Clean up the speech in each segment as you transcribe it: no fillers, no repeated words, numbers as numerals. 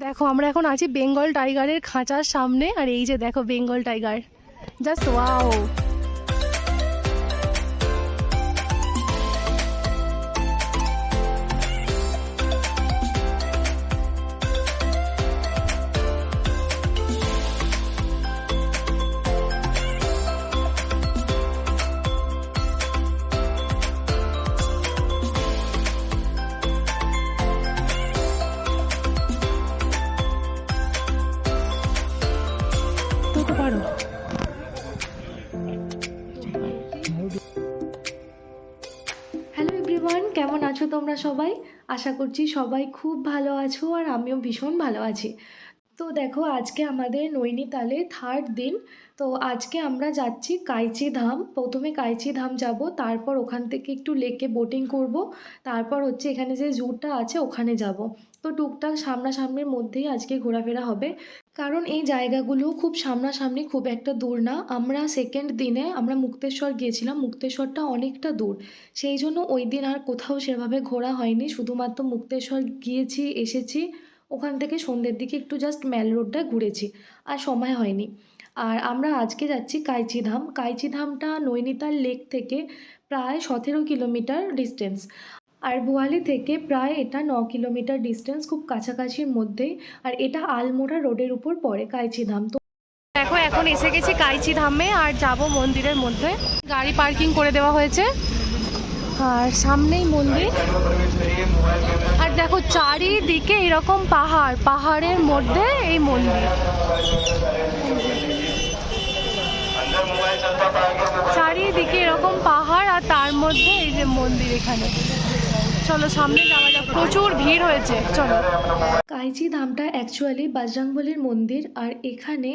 দেখো আমরা এখন আছি বেঙ্গল টাইগারের খাঁচার সামনে, আর এই যে দেখো বেঙ্গল টাইগার, জাস্ট ওয়াও। পারো হ্যালো এভরিওয়ান, কেমন আছো তোমরা সবাই? আশা করছি সবাই খুব ভালো আছো, আর আমিও ভীষণ ভালো আছি। তো দেখো আজকে আমাদের নৈনিতালে থার্ড দিন। তো আজকে আমরা যাচ্ছি কাইচি ধাম। প্রথমে কাইচি ধাম যাব, তারপর ওখান থেকে একটু লেকে বোটিং করব, তারপর হচ্ছে এখানে যে জুটা আছে ওখানে যাব। তো টুকটাক সামনাসামনির মধ্যেই আজকে ঘোরাফেরা হবে, কারণ এই জায়গাগুলো খুব সামনাসামনি, খুব একটা দূর না। আমরা সেকেন্ড দিনে আমরা মুক্তেশ্বর গিয়েছিলাম, মুক্তেশ্বরটা অনেকটা দূর, সেই জন্য ওই দিন আর কোথাও সেভাবে ঘোরা হয়নি। শুধুমাত্র মুক্তেশ্বর গিয়েছি, এসেছি, ওখান থেকে সন্ধ্যের দিকে একটু জাস্ট ম্যাল রোডটা ঘুরেছি, আর সময় হয়নি। আর আমরা আজকে যাচ্ছি কাইচি ধাম। কাইচি ধামটা নৈনিতাল লেক থেকে প্রায় 17 কিলোমিটার ডিস্টেন্স, আর ভুয়ালি থেকে প্রায় এটা 9 কিলোমিটার ডিস্টেন্স, খুব কাছাকাছির মধ্যেই। আর এটা আলমোড়া রোডের উপর পড়ে কাইচি ধাম। তো দেখো এখন এসে গেছি কাইচি ধামে, আর যাব মন্দিরের মধ্যে। গাড়ি পার্কিং করে দেওয়া হয়েছে, আর সামনেই মন্দির। আর দেখো চারিদিকে এরকম পাহাড়, পাহাড়ের মধ্যে এই মন্দির। চারিদিকে এরকম পাহাড়, আর তার মধ্যে এই যে মন্দির এখানে। চলো সামনে যাওয়া যাক, প্রচুর ভিড় হয়েছে, চলো। কাইচি ধামটা অ্যাকচুয়ালি বজরংবলির মন্দির, আর এখানে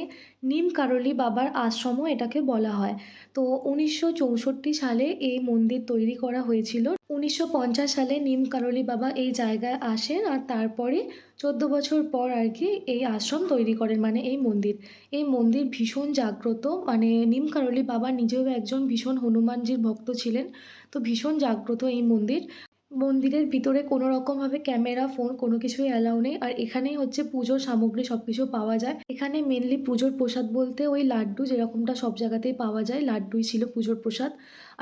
নিম কারলি বাবার আশ্রমও এটাকে বলা হয়। তো 1964 সালে এই মন্দির তৈরি করা হয়েছিল। 1950 সালে নিম কারলি বাবা এই জায়গায় আসেন, আর তারপরে 14 বছর পর আর কি এই আশ্রম তৈরি করেন, মানে এই মন্দির। এই মন্দির ভীষণ জাগ্রত, মানে নিম কারলি বাবা নিজেও একজন ভীষণ হনুমানজির ভক্ত ছিলেন। তো ভীষণ জাগ্রত এই মন্দির। মন্দিরের ভিতরে কোনো রকমভাবে ক্যামেরা, ফোন কোনো কিছুই অ্যালাউ নেই। আর এখানেই হচ্ছে পুজোর সামগ্রী সব কিছু পাওয়া যায়। এখানে মেনলি পুজোর প্রসাদ বলতে ওই লাড্ডু, যেরকমটা সব জায়গাতেই পাওয়া যায়, লাড্ডুই ছিল পুজোর প্রসাদ।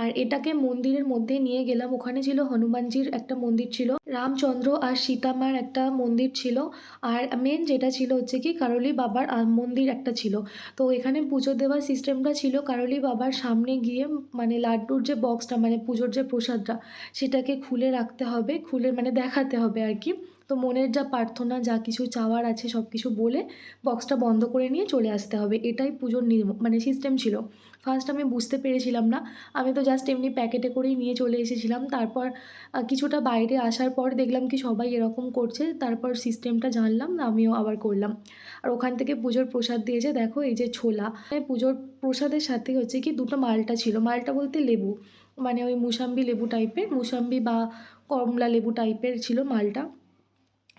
আর এটাকে মন্দিরের মধ্যে নিয়ে গেলাম, ওখানে ছিল হনুমানজির একটা মন্দির ছিল, রামচন্দ্র আর সীতামার একটা মন্দির ছিল, আর মেন যেটা ছিল হচ্ছে কি কারলি বাবার মন্দির একটা ছিল। তো এখানে পুজো দেওয়ার সিস্টেমটা ছিল কারলি বাবার সামনে গিয়ে, মানে লাড্ডুর যে বক্সটা, মানে পুজোর যে প্রসাদটা, সেটাকে খুলে রাখতে হবে, খুলে মানে দেখাতে হবে আর কি। তো মনের যা প্রার্থনা, যা কিছু চাওয়ার আছে সব কিছু বলে বক্সটা বন্ধ করে নিয়ে চলে আসতে হবে, এটাই পুজোর নিয়ম, মানে সিস্টেম ছিল। ফার্স্ট আমি বুঝতে পেরেছিলাম না, আমি তো জাস্ট এমনি প্যাকেটে করেই নিয়ে চলে এসেছিলাম। তারপর কিছুটা বাইরে আসার পর দেখলাম কি সবাই এরকম করছে, তারপর সিস্টেমটা জানলাম, আমিও আবার করলাম। আর ওখান থেকে পুজোর প্রসাদ দিয়েছে, দেখো এই যে ছোলা। পুজোর প্রসাদের সাথে হচ্ছে কি দুটো মালটা ছিল, মালটা বলতে লেবু, মানে ওই মুসাম্বি লেবু টাইপের, মুসাম্বি বা কমলা লেবু টাইপের ছিল মালটা।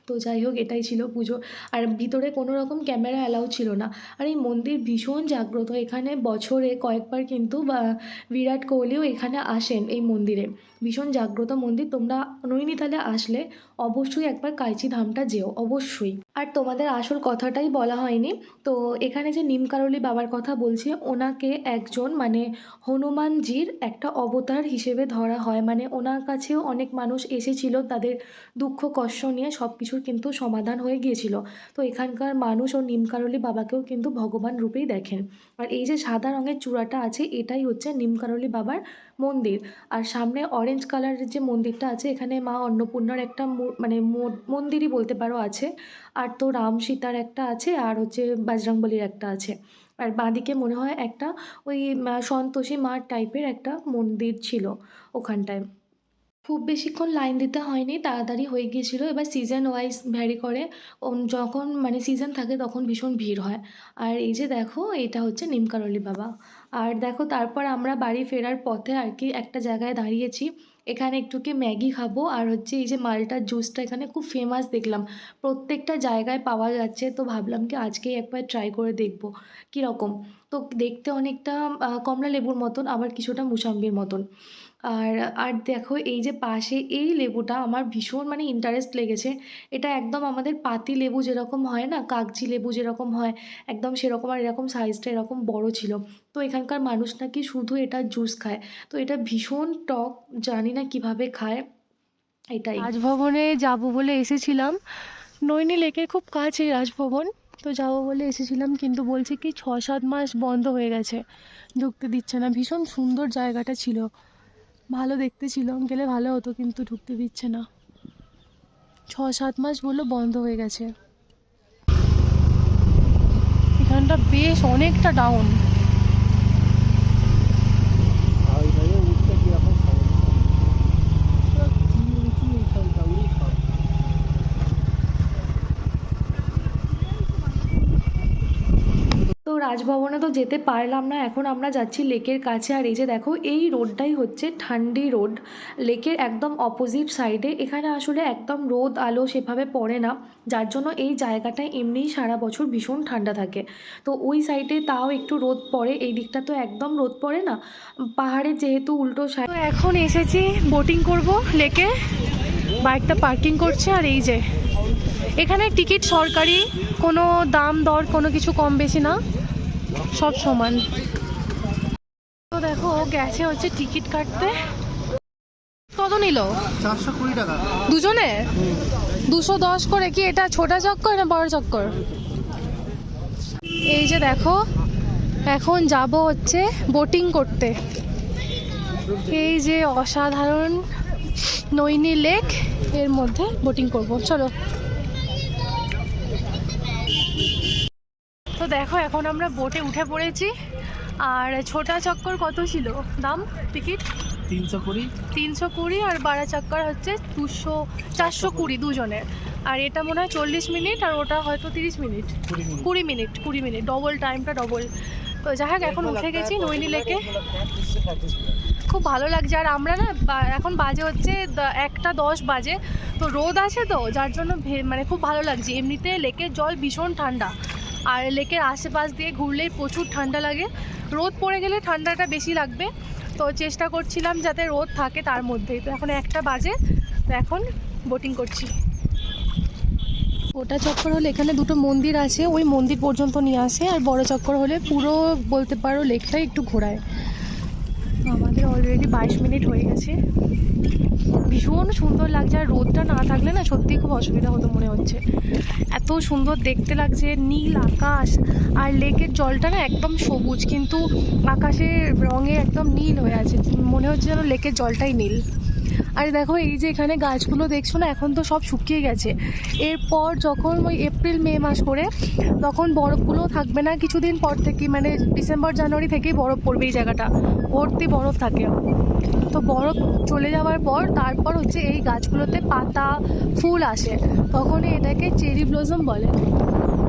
তো যাই হোক, এটাই ছিল পুজো। আর ভিতরে কোনো রকম ক্যামেরা অ্যালাউ ছিল না। আর এই মন্দির ভীষণ জাগ্রত, এখানে বছরে কয়েকবার কিন্তু বিরাট কোহলিও এখানে আসেন এই মন্দিরে। ভীষণ জাগ্রত মন্দির, তোমরা নৈনিতালে আসলে অবশ্যই একবার কাইচি ধামটা যেও, অবশ্যই। আর তোমাদের আসল কথাটাই বলা হয়নি। তো এখানে যে নিমকারলি বাবার কথা বলছি, ওনাকে একজন মানে হনুমানজির একটা অবতার হিসেবে ধরা হয়, মানে ওনার কাছেও অনেক মানুষ এসেছিল, তাদের দুঃখ কষ্ট নিয়ে সব কিছুর কিন্তু সমাধান হয়ে গিয়েছিল। তো এখানকার মানুষ ও নিমকারলি বাবাকেও কিন্তু ভগবান রূপেই দেখেন। আর এই যে সাদা রঙের চূড়াটা আছে, এটাই হচ্ছে নিমকারলি বাবার মন্দির। আর সামনে অরেঞ্জ কালারের যে মন্দিরটা আছে, এখানে মা অন্নপূর্ণার একটা মানে মন্দিরই বলতে পারো আছে। আর তো রাম সীতার একটা আছে, আর হচ্ছে বজরংবলির একটা আছে। আর বাঁদিকে মনে হয় একটা ওই সন্তোষী মা টাইপের একটা মন্দির ছিল ওখানটায়। খুব বেশিক্ষণ লাইন দিতে হয়নি, তাড়াতাড়ি হয়ে গিয়েছিলো। এবার সিজন ওয়াইজ ভ্যারি করে, যখন মানে সিজন থাকে তখন ভীষণ ভিড় হয়। আর এই যে দেখো, এটা হচ্ছে নিমকারলি বাবা। আর দেখো তারপর আমরা বাড়ি ফেরার পথে আর কি একটা জায়গায় দাঁড়িয়েছি, এখানে একটু কি ম্যাগি খাবো, আর হচ্ছে এই যে মালটার জুসটা এখানে খুব ফেমাস দেখলাম, প্রত্যেকটা জায়গায় পাওয়া যাচ্ছে। তো ভাবলাম কি আজকেই একবার ট্রাই করে দেখবো কীরকম। তো দেখতে অনেকটা কমলা লেবুর মতন, আবার কিছুটা মুসাম্বির মতন। আর আর দেখো এই যে পাশে এই লেবুটা আমার ভীষণ মানে ইন্টারেস্ট লেগেছে। এটা একদম আমাদের পাতি লেবু যেরকম হয় না, কাগজি লেবু যেরকম হয় একদম সেরকম, আর এরকম সাইজটা এরকম বড় ছিল। তো এখানকার মানুষ নাকি শুধু এটা জুস খায়। তো এটা ভীষণ টক, জানি না কিভাবে খায় এটাই। রাজভবনে যাব বলে এসেছিলাম, নৈনি লেকের খুব কাছে রাজভবন। তো যাবো বলে এসেছিলাম, কিন্তু বলছে কি 6-7 মাস বন্ধ হয়ে গেছে, ঢুকতে দিচ্ছে না। ভীষণ সুন্দর জায়গাটা ছিল, ভালো দেখতে ছিল, গেলে ভালো হতো, কিন্তু ঢুকতে দিচ্ছে না। 6-7 মাস বললো বন্ধ হয়ে গেছে। এখানটা বেশ অনেকটা ডাউন। তো রাজভবনে তো যেতে পারলাম না, এখন আমরা যাচ্ছি লেকের কাছে। আর এই যে দেখো এই রোডটাই হচ্ছে ঠান্ডি রোড, লেকের একদম অপোজিট সাইডে। এখানে আসলে একদম রোদ আলো সেভাবে পড়ে না, যার জন্য এই জায়গাটায় এমনিই সারা বছর ভীষণ ঠান্ডা থাকে। তো ওই সাইডে তাও একটু রোদ পড়ে, এই দিকটা তো একদম রোদ পড়ে না, পাহাড়ের যেহেতু উল্টো সাইড। তো এখন এসেছি বোটিং করব লেকে, বাইকটা পার্কিং করছে। আর এই যে এখানে টিকিট সরকারি, কোনো দাম দর কোনো কিছু কম বেশি না, সব সমান। তো দেখো ও গেছে হচ্ছে টিকিট কাটতে। কত নিল? 420 টাকা দুজনে? 210 করে। কি এটা ছোটা চক্কর না বড় চক্কর? এই যে দেখো এখন যাব হচ্ছে বোটিং করতে। এই যে অসাধারণ নৈনি লেক, এর মধ্যে বোটিং করব, চলো। তো দেখো এখন আমরা বোটে উঠে পড়েছি। আর ছোটা চক্কর কত ছিল দাম টিকিট? 320। আর বাড়া চক্কর হচ্ছে 420 দুজনের। আর এটা মনে হয় 40 মিনিট, আর ওটা হয়তো 30 মিনিট, 20 মিনিট, ডবল টাইমটা ডবল। তো যাই হোক এখন উঠে গেছি নৈনি লেকে, খুব ভালো লাগছে। আর আমরা না এখন বাজে হচ্ছে 1:10 বাজে, তো রোদ আছে তো যার জন্য মানে খুব ভালো লাগছে। এমনিতে লেকের জল ভীষণ ঠান্ডা, আর লেকের আশেপাশ দিয়ে ঘুরলেই প্রচুর ঠান্ডা লাগে। রোদ পড়ে গেলে ঠান্ডাটা বেশি লাগবে, তো চেষ্টা করছিলাম যাতে রোদ থাকে তার মধ্যেই। তো এখন 1টা বাজে, তো এখন বোটিং করছি। ওটা চক্কর হলে এখানে দুটো মন্দির আছে, ওই মন্দির পর্যন্ত নিয়ে আসে। আর বড় চক্কর হলে পুরো বলতে পারো লেকটাই একটু ঘোরায়। আমাদের অলরেডি 22 মিনিট হয়ে গেছে। ভীষণ সুন্দর লাগছে, আর রোদটা না থাকলে না সত্যিই খুব অসুবিধা হতো মনে হচ্ছে। এত সুন্দর দেখতে লাগছে, নীল আকাশ, আর লেকের জলটা না একদম সবুজ, কিন্তু আকাশের রঙে একদম নীল হয়ে আছে, মনে হচ্ছে যেন লেকের জলটাই নীল। আর দেখো এই যে এখানে গাছগুলো দেখছো না, এখন তো সব শুকিয়ে গেছে। এরপর যখন ওই এপ্রিল মে মাস করে, তখন বরফগুলো থাকবে না, কিছুদিন পর থেকে মানে ডিসেম্বর জানুয়ারি থেকেই বরফ পড়বে, এই জায়গাটা ভর্তি বরফ থাকে। তো বরফ চলে যাওয়ার পর তারপর হচ্ছে এই গাছগুলোতে পাতা ফুল আসে, তখনই এটাকে চেরি ব্লসম বলে।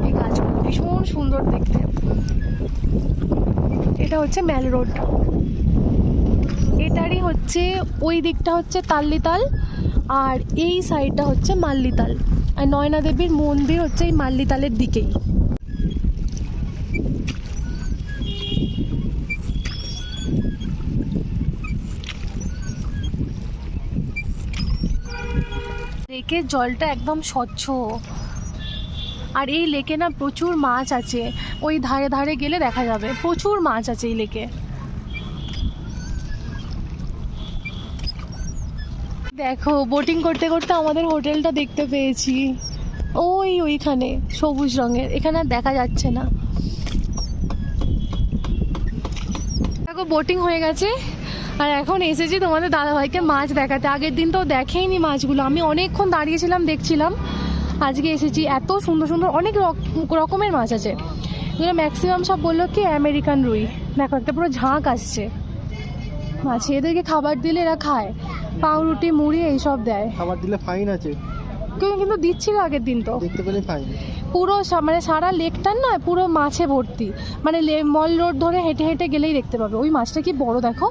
এই গাছগুলো ভীষণ সুন্দর দেখতে। এটা হচ্ছে ম্যাল রোড, এটারই হচ্ছে ওই দিকটা হচ্ছে তাল্লিতাল, আর এই সাইডটা হচ্ছে মাল্লিতাল। আর নয়না দেবীর মন্দির হচ্ছে এই মাল্লিতালের দিকেই। লেকের জলটা একদম স্বচ্ছ, আর এই লেকে না প্রচুর মাছ আছে, ওই ধারে ধারে গেলে দেখা যাবে প্রচুর মাছ আছে এই লেকে। দেখো বোটিং করতে করতে আমাদের হোটেলটা দেখতে পেয়েছি, ওইখানে সবুজ রঙের, এখানে আর দেখা যাচ্ছে না। দেখো বোটিং হয়ে গেছে, আর এখন এসেছি তোমাদের দাদাভাইকে মাছ দেখাতে। আগের দিন তো দেখেইনি মাছগুলো, আমি অনেকক্ষণ দাঁড়িয়েছিলাম দেখছিলাম। আজকে এসেছি, এত সুন্দর সুন্দর অনেক রকমের মাছ আছে, যেটা ম্যাক্সিমাম সব বললো কি আমেরিকান রুই। দেখো একটা পুরো ঝাঁক আসছে মাছ, এদেরকে খাবার দিলে এরা খায়, পাউরুটি মুড়ি এইসব দেয়। খাবার দিলে ফাইন আছে, কেউ কিন্তু দিচ্ছিল আগের দিন, তো দেখতে পেলে ফাইন। পুরো মানে সারা লেকটার না পুরো মাছে ভর্তি, মানে মল রোড ধরে হেঁটে হেঁটে গেলেই দেখতে পাবে। ওই মাছটা কি বড় দেখো,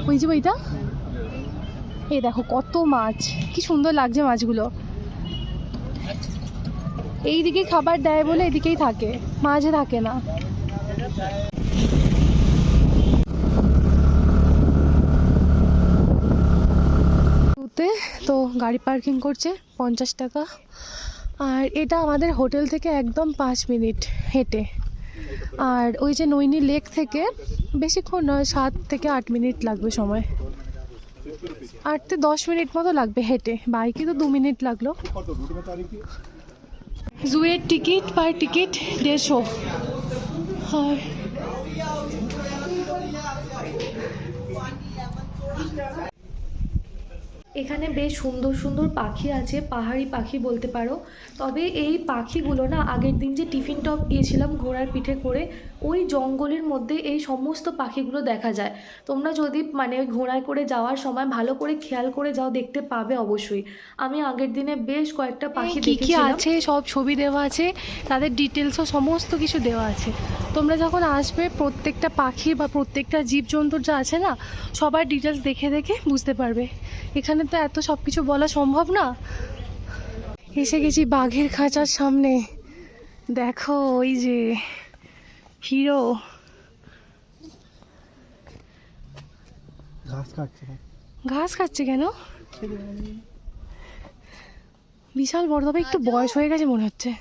ওই যে ওইটা, এই দেখো কত মাছ, কি সুন্দর লাগছে মাছগুলো। এইদিকে খাবার দেয় বলে এদিকেই থাকে, মাঝে থাকে না। ঢুকতে, তো গাড়ি পার্কিং করছে 50 টাকা। আর এটা আমাদের হোটেল থেকে একদম 5 মিনিট হেঁটে। আর ওই যে নৈনি লেক থেকে বেশিক্ষণ নয়, 7 থেকে 8 মিনিট লাগবে সময়। 8 থেকে 10 মিনিট মতো লাগবে হেঁটে, বাইকে তো 2 মিনিট লাগলো। জুয়ের টিকিট পার টিকিট 150। আর এখানে বেশ সুন্দর সুন্দর পাখি আছে, পাহাড়ি পাখি বলতে পারো। তবে এই পাখিগুলো না, আগের দিন যে টিফিন টপ গিয়েছিলাম ঘোড়ার পিঠে করে, ওই জঙ্গলের মধ্যে এই সমস্ত পাখিগুলো দেখা যায়। তোমরা যদি মানে ওই ঘোড়ায় করে যাওয়ার সময় ভালো করে খেয়াল করে যাও, দেখতে পাবে অবশ্যই। আমি আগের দিনে বেশ কয়েকটা পাখি দেখেছিলাম। আছে সব ছবি দেওয়া আছে, তাদের ডিটেলসও সমস্ত কিছু দেওয়া আছে। তোমরা যখন আসবে প্রত্যেকটা পাখি বা প্রত্যেকটা জীবজন্তুর যা আছে না, সবার ডিটেলস দেখে দেখে বুঝতে পারবে। এখানে তো এত সব কিছু বলা সম্ভব না। এসে গেছি বাঘের খাঁচার সামনে। দেখো ওই যে হিরো ঘাস খাচ্ছে। কেন? বিশাল বড়, তবে একটু বয়স হয়ে গেছে মনে হচ্ছে,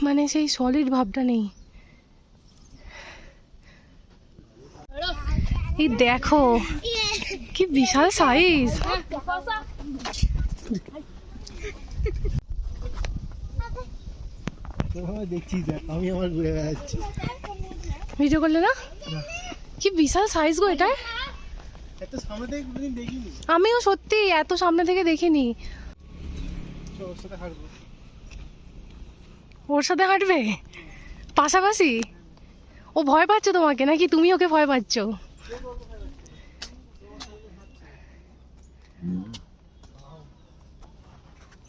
মানে সেই সলিড ভাবটা নেই। এই দেখো কি বিশাল সাইজ। আমি আমার ঘুরে বেড়াচ্ছি, ভিডিও করলে না? কি বিশাল সাইজ গো এটা। এত সামনে থেকে কোনোদিন দেখিনি। আমিও সত্যি এত সামনে থেকে দেখিনি। ওর সাথে হাঁটবে পাশাপাশি? ও ভয় পাচ্ছে তোমাকে নাকি তুমি ওকে ভয় পাচ্ছ?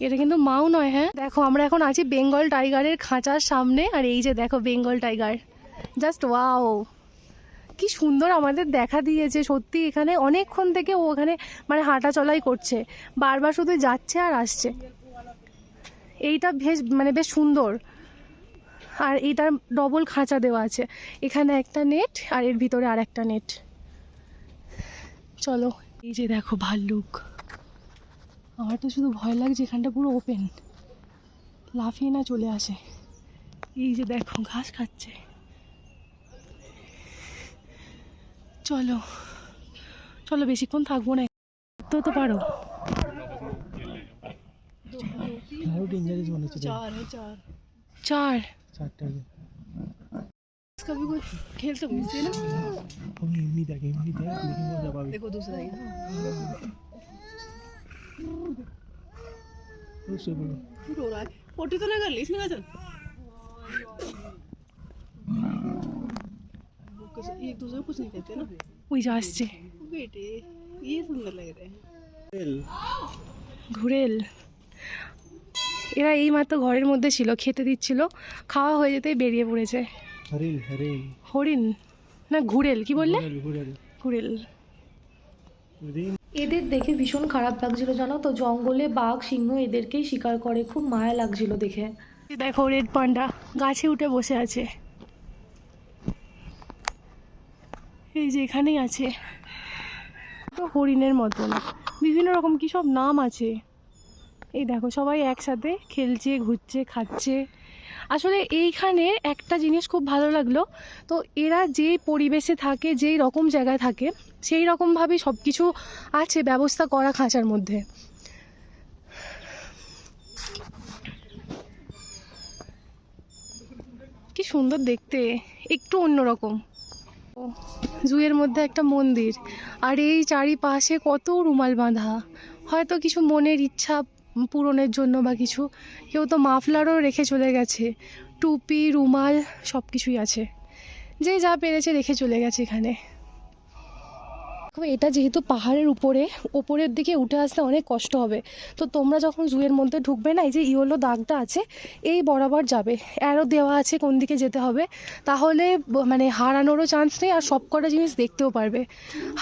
এটা কিন্তু মাও নয়। হ্যাঁ দেখো, আমরা এখন আছি বেঙ্গল টাইগারের খাঁচার সামনে। আর এই যে দেখো বেঙ্গল টাইগার, জাস্ট ওয়াও, কি সুন্দর আমাদের দেখা দিয়েছে। সত্যি এখানে অনেকক্ষণ থেকে ও ওখানে মানে হাঁটা চলাই করছে, বারবার শুধু যাচ্ছে আর আসছে। এইটা বেশ সুন্দর। আর এইটার ডবল খাঁচা দেওয়া আছে, এখানে একটা নেট আর এর ভিতরে আর একটা নেট। চলো, এই যে দেখো ভাল্লুক। আমার তো শুধু ভয় লাগছে, এখানটা পুরো ওপেন, লাফিয়ে না চলে আসে। এই যে দেখো ঘাস খাচ্ছে। চলো চলো, বেশিক্ষণ থাকবো না, তো পারো। चार इसका भी कोई खेल तो मिलते ना। देखो दूसरा ही रो रहा है। पोटी तो ना कर ली इसमें, चल एक दूसरे को कुछ नहीं कहते ना। वही जासছে बेटे, ये सुंदर लग रहे हैं। ঘুরেল এরা এই মাত্র ঘরের মধ্যে ছিল, খেতে দিচ্ছিল, খাওয়া হয়ে যেতেই বেরিয়ে পড়েছে। হরিণ না ঘুরেল, কি বললে? ঘুরেল। এদের দেখে ভীষণ খারাপ লাগছিল জানো তো, জঙ্গলে বাঘ সিংহ এদেরকেই শিকার করে, খুব মায়া লাগছিল দেখে। দেখো রেড পান্ডা গাছে উঠে বসে আছে, এই যে এখানেই আছে। তো হরিণের মতন বিভিন্ন রকম কি সব নাম আছে। এই দেখো সবাই একসাথে খেলছে, ঘুরছে, খাচ্ছে। আসলে এইখানে একটা জিনিস খুব ভালো লাগলো, তো এরা যেই পরিবেশে থাকে, যেই রকম জায়গায় থাকে, সেই রকমভাবেই সব কিছু আছে ব্যবস্থা করা খাঁচার মধ্যে। কি সুন্দর দেখতে, একটু অন্যরকম। জুয়ের মধ্যে একটা মন্দির, আর এই চারিপাশে কত রুমাল বাঁধা, হয়তো কিছু মনের ইচ্ছা পূরণের জন্য বা কিছু। কেউ তো মাফলারও রেখে চলে গেছে, টুপি, রুমাল সব কিছুই আছে, যে যা পেরেছে রেখে চলে গেছে এখানে। এটা যেহেতু পাহাড়ের উপরের দিকে উঠে আসতে অনেক কষ্ট হবে, তো তোমরা যখন জুয়ের মধ্যে ঢুকবে না, এই যে ইয়েলো দাগটা আছে এই বরাবর যাবে, অ্যারো দেওয়া আছে কোন দিকে যেতে হবে, তাহলে মানে হারানোরও চান্স নেই, আর সব কটা জিনিস দেখতেও পারবে।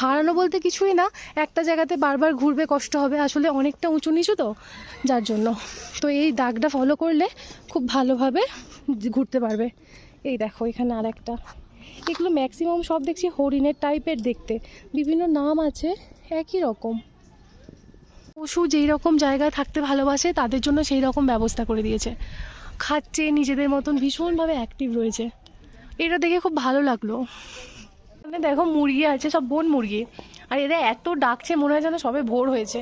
হারানো বলতে কিছুই না, একটা জায়গাতে বারবার ঘুরবে, কষ্ট হবে, আসলে অনেকটা উঁচু নিচু তো, যার জন্য। তো এই দাগটা ফলো করলে খুব ভালোভাবে ঘুরতে পারবে। এই দেখো এখানে আর একটা, এগুলো ম্যাক্সিমাম সব দেখছি হরিণের টাইপের দেখতে, বিভিন্ন নাম আছে একই রকম। পশু যেই রকম জায়গায় থাকতে ভালোবাসে তাদের জন্য সেই রকম ব্যবস্থা করে দিয়েছে, খাচ্ছে নিজেদের মতন, ভীষণভাবে অ্যাক্টিভ রয়েছে। এটা দেখে খুব ভালো লাগলো। মানে দেখো মুরগি আছে, সব বন মুরগি, আর এরা এত ডাকছে মনে হয় যেন সবে ভোর হয়েছে।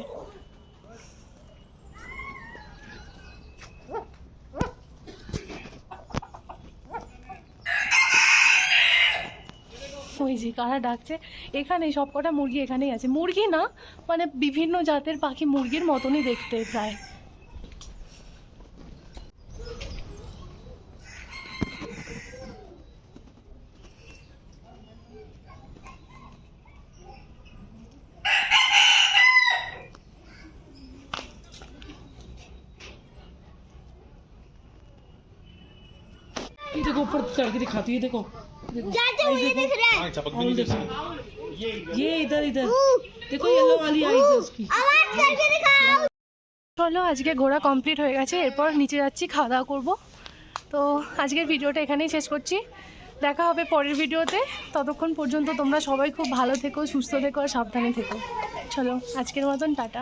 ওই যে কারা ডাকছে, এখানে সব কটা মুরগি এখানেই আছে। মুরগি না, মানে বিভিন্ন জাতের পাখি, মুরগির মতনই দেখতে প্রায়। ये देखो ऊपर चढ़ के दिखाती है, देखो देखो और देखो ये इधर इधर देखो येलो वाली आईज है उसकी। চলো আজকে ঘোরা কমপ্লিট হয়ে গেছে, এরপর নিচে যাচ্ছি, খাওয়া দাওয়া করবো। তো আজকের ভিডিওটা এখানেই শেষ করছি, দেখা হবে পরের ভিডিওতে। ততক্ষণ পর্যন্ত তোমরা সবাই খুব ভালো থেকো, সুস্থ থেকো আর সাবধানে থেকো। চলো আজকের মতন টাটা।